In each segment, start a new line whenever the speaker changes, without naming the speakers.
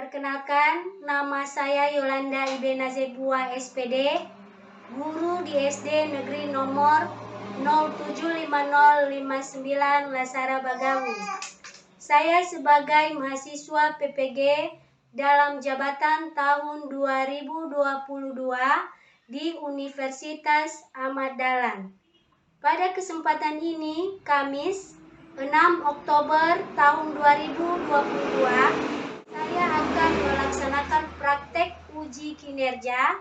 Perkenalkan, nama saya Yolanda Ibena Zebua SPD, guru di SD Negeri nomor 075059 Lasara Bagawu. Saya sebagai mahasiswa PPG dalam jabatan tahun 2022 di Universitas Ahmad Dahlan. Pada kesempatan ini, Kamis 6 Oktober tahun 2022, saya akan melaksanakan praktek uji kinerja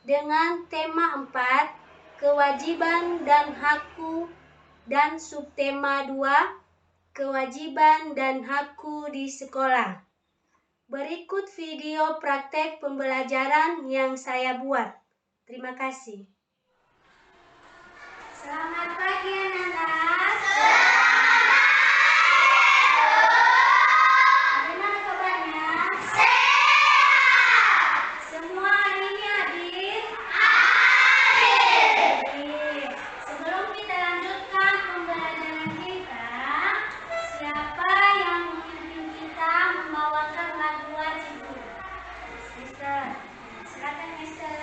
dengan tema 4, kewajiban dan hakku, dan subtema 2, kewajiban dan hakku di sekolah. Berikut video praktek pembelajaran yang saya buat. Terima kasih. Selamat pagi anak-anak. Bagaimana kabarnya? Semua hari ini hadir? Hadir. Sebelum kita lanjutkan pembelajaran kita, siapa yang memimpin kita membawakan lagu wajib? Mister, silakan Mister.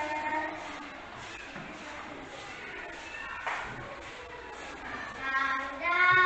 Garuda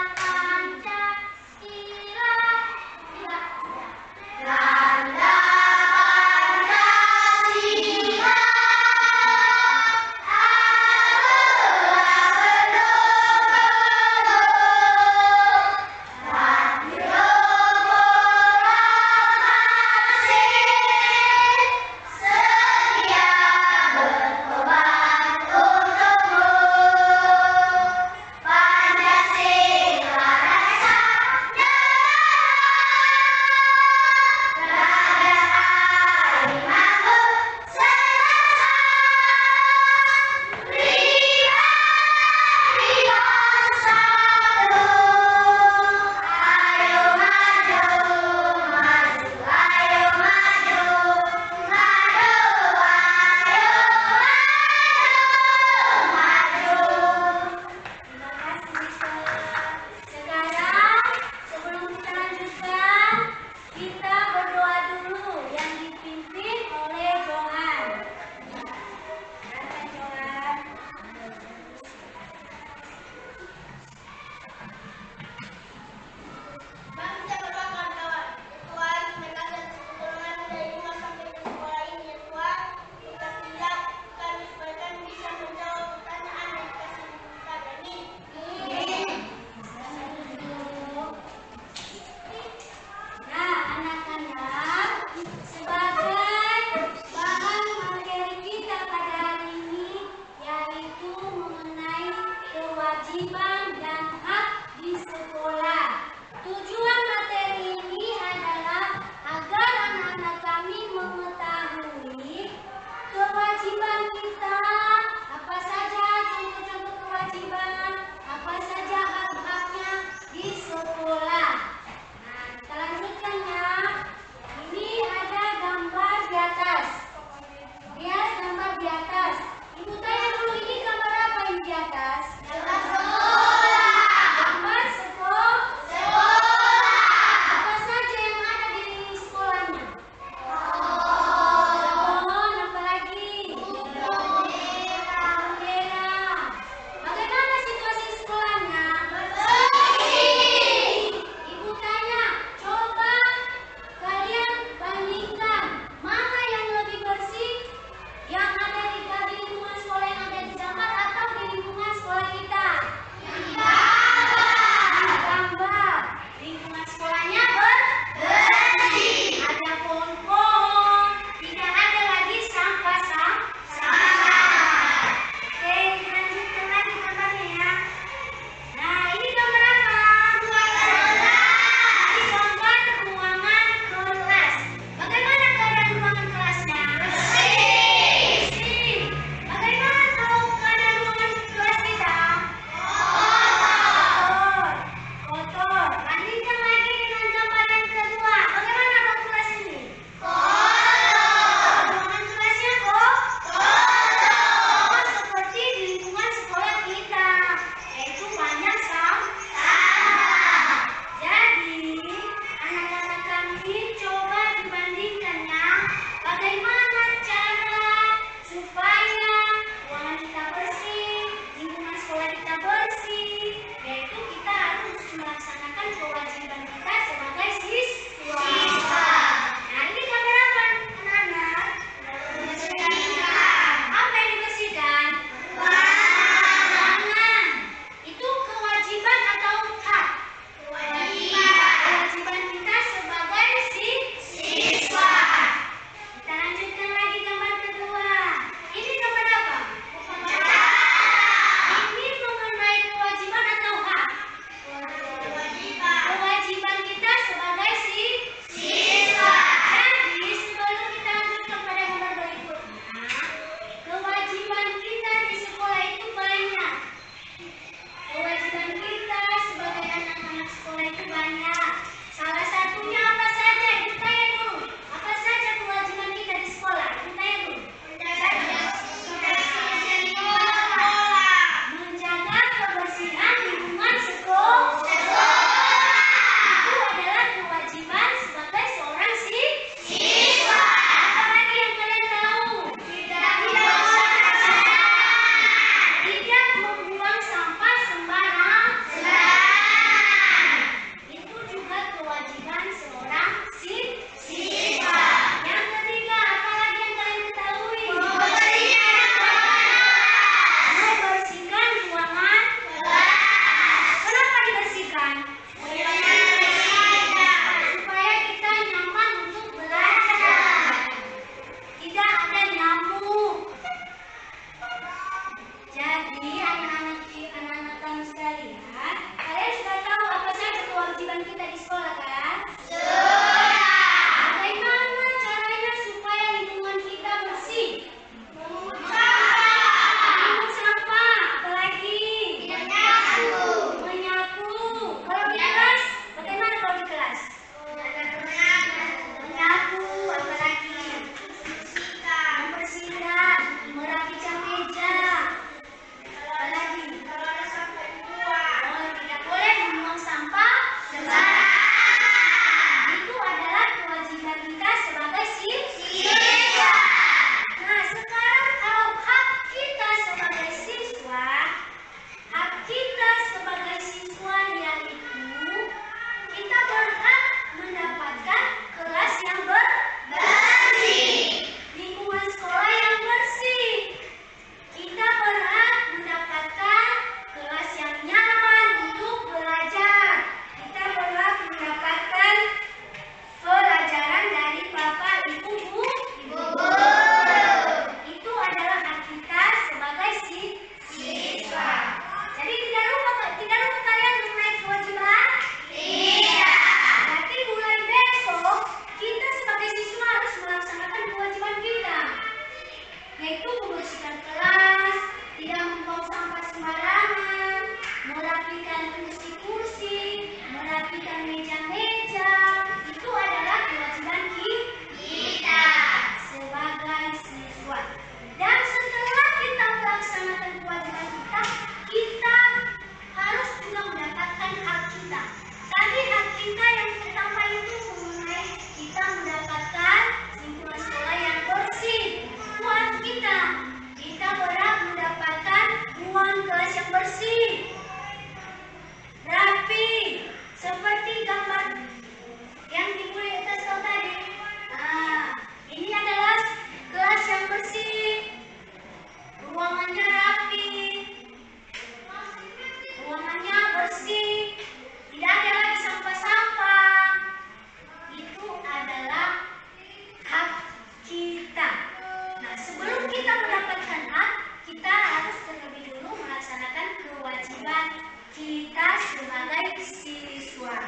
kita sebagai siswa.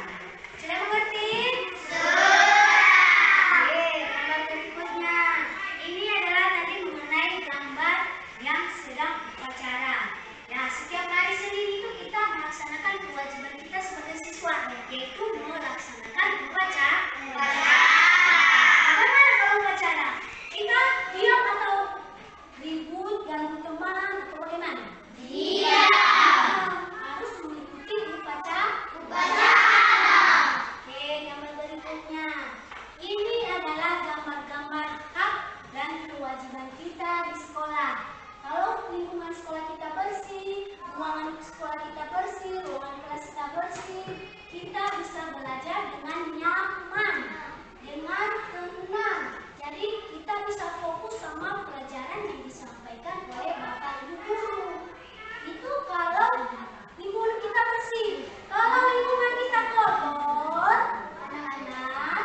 Sudah mengerti? Oke, gambar berikutnya. Ini adalah tadi mengenai gambar yang sedang upacara. Nah, setiap hari Senin itu kita melaksanakan kewajiban kita sebagai siswa, yaitu melaksanakan upacara. Bagaimana kalau upacara? Kita diam atau ribut, ganggu teman, atau bagaimana? Harus mengikuti upacara. Oke, gambar berikutnya. Ini adalah gambar-gambar hak dan kewajiban kita di sekolah. Kalau lingkungan sekolah kita bersih, ruangan sekolah kita bersih, ruangan kelas kita bersih, kita bisa belajar dengan nyaman, dengan tenang. Jadi kita bisa fokus sama pelajaran yang disampaikan oleh Bapak Ibu guru. Itu kalau lingkungan kita bersih. Kalau lingkungan kita kotor, anak-anak,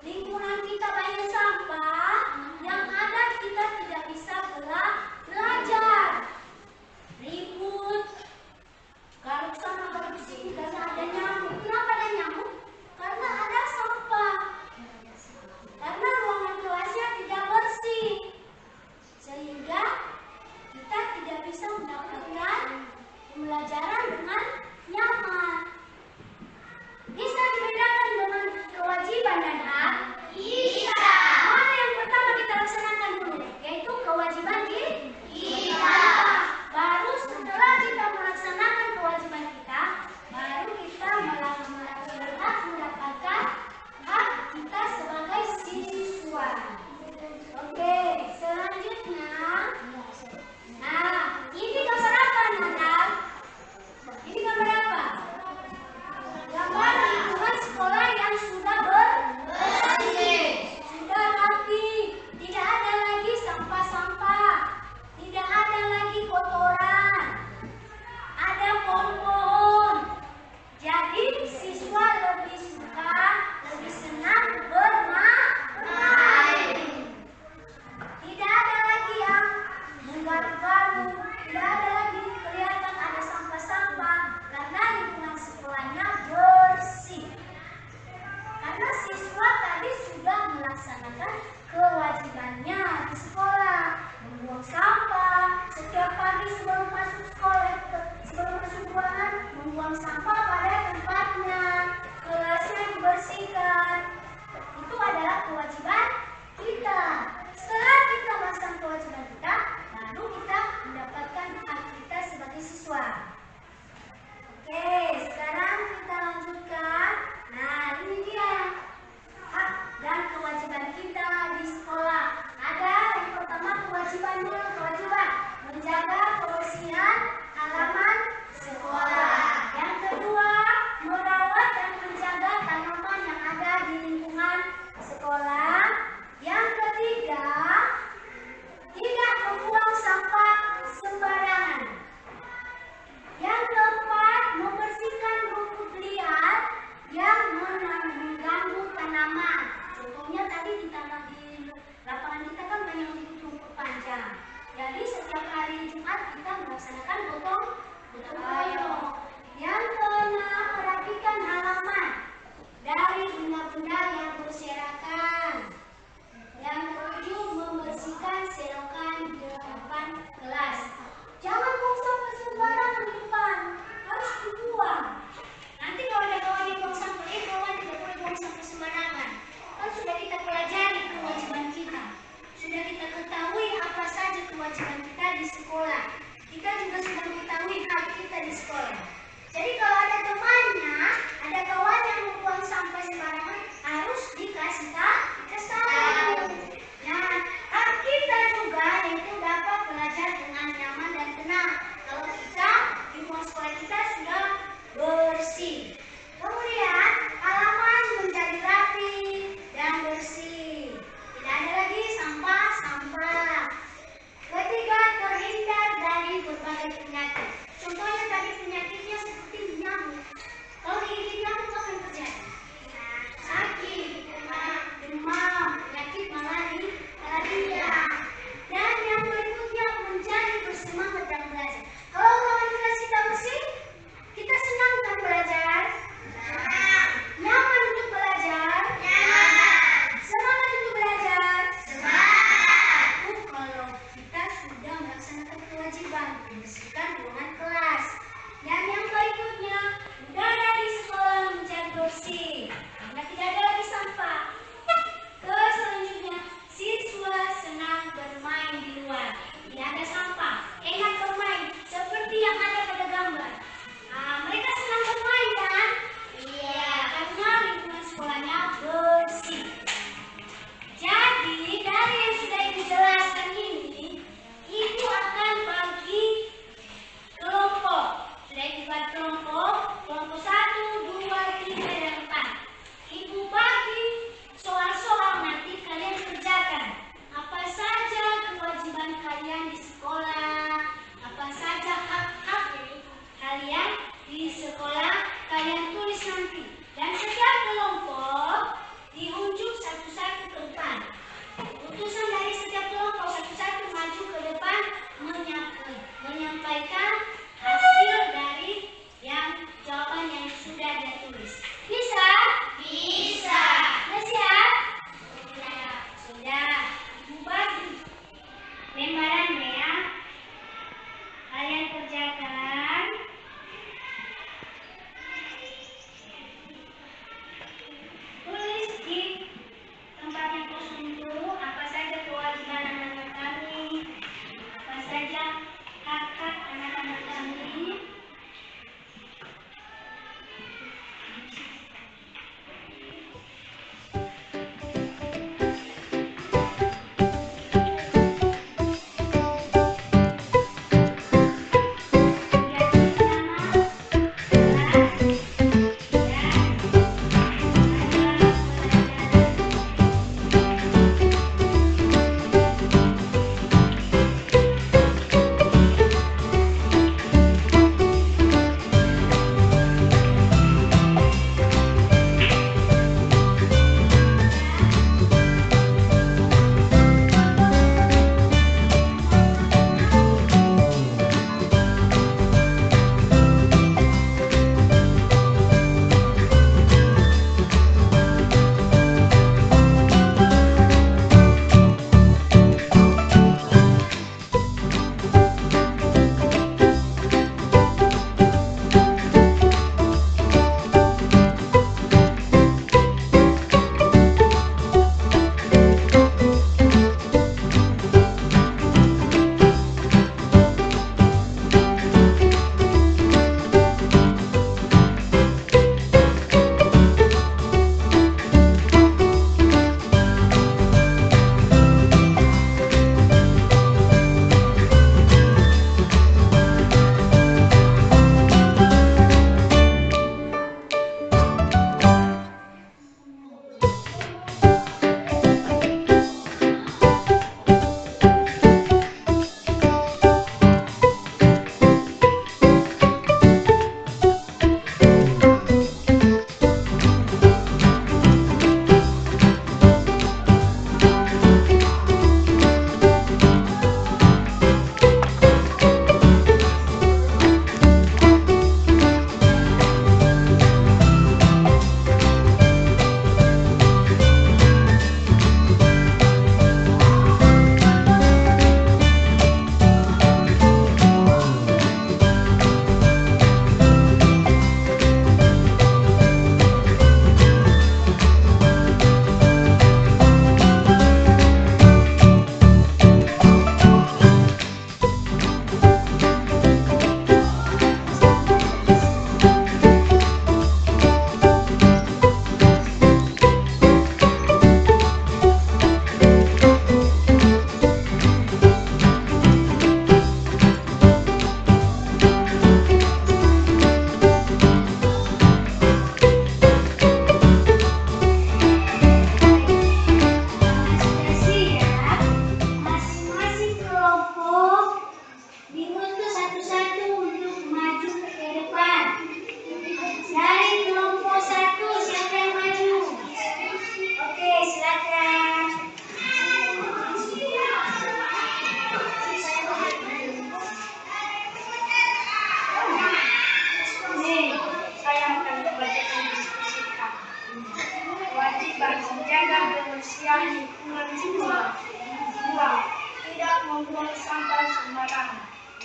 lingkungan kita banyak sampah, yang ada kita tidak bisa belajar. Ribut, garuk sana garuk sini, karena ada nyamuk. Kenapa ada nyamuk? Karena ada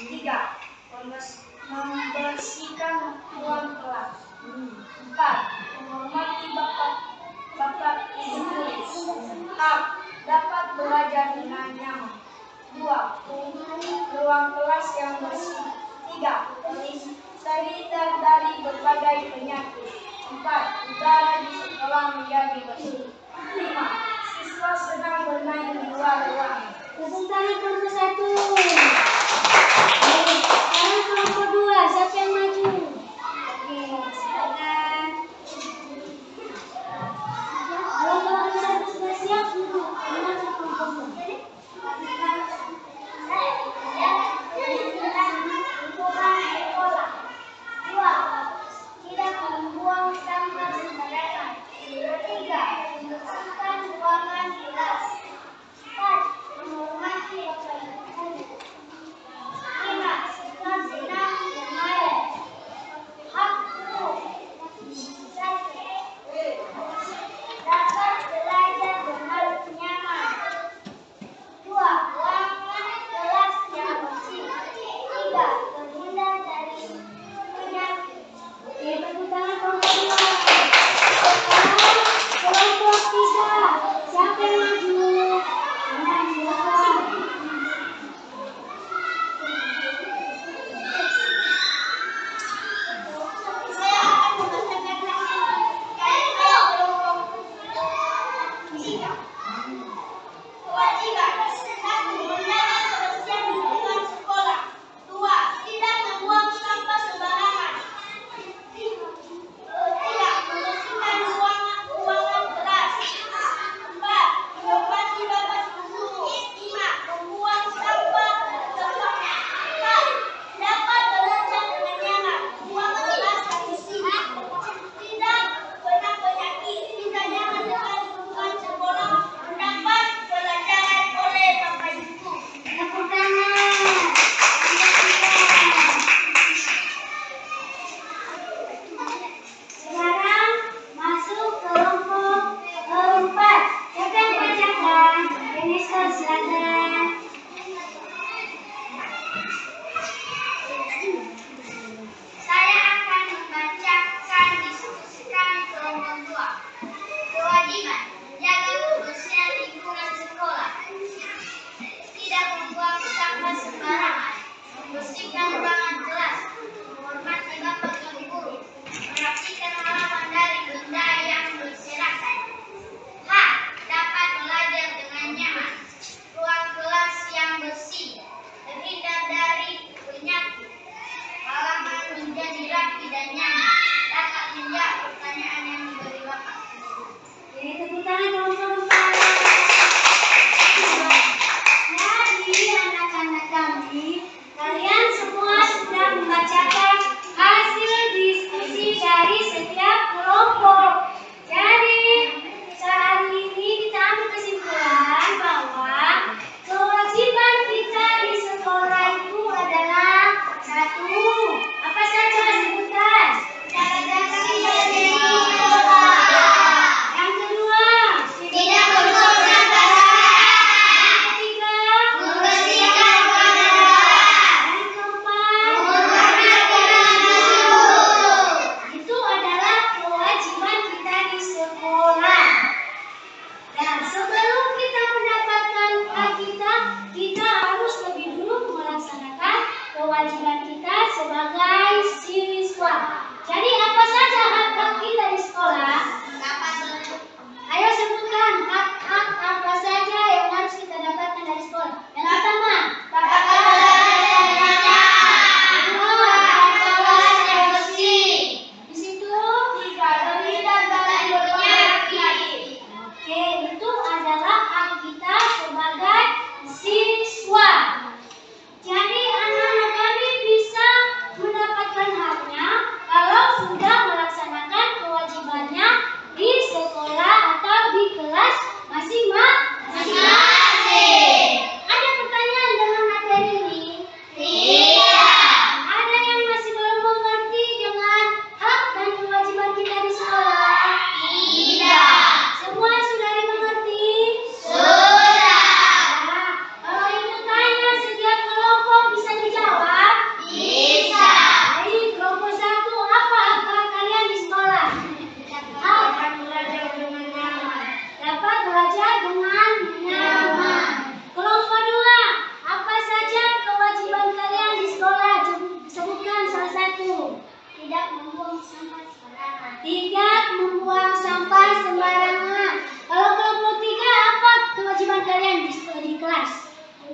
3. Membersihkan ruang kelas. 4. Menghormati bapak ibu guru. 6. Dapat belajar dengan nyaman. 2. Ruang kelas yang bersih. 3. Terhindar dari berbagai penyakit. 4. Udara di sekolah menjadi bersih. 5. Siswa sedang bermain di luar ruangan. Tepuk tangan kelompok 1. Sekarang kelompok 2, siapa yang maju? Oke, silakan. Kalau kelompok 1 sudah siap, duduk. Dengan kelompok 2.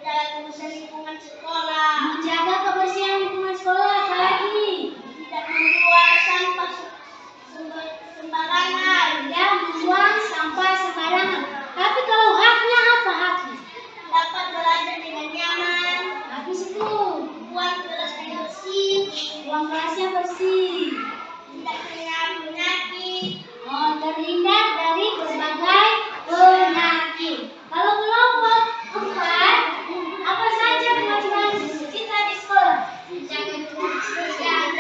menjaga lingkungan sekolah. Menjaga kebersihan lingkungan sekolah, apalagi? Tidak membuang sampah sembarangan. Tidak membuang sampah sembarangan. Tapi kalau haknya apa haknya? Dapat belajar dengan nyaman. Habis itu buang kelasnya bersih. Buang kelasnya bersih. Tidak kena penyakit. Terhindar dari berbagai penyakit. Kalau kelompok 4, apa saja kewajiban kita di sekolah? Menjaga kebersihan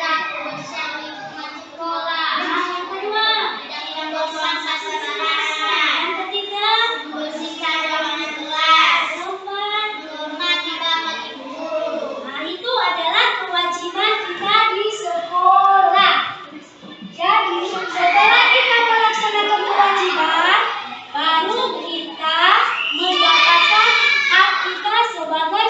lingkungan sekolah. Yang kedua, tidak membuang sampah sembarangan. Yang ketiga, membersihkan ruangan kelas. Keempat, menghormati bapak ibu guru. Nah, itu adalah kewajiban kita di sekolah. Jadi, setelah kita melaksanakan kewajiban, baru kita mendapatkan hak kita sebagai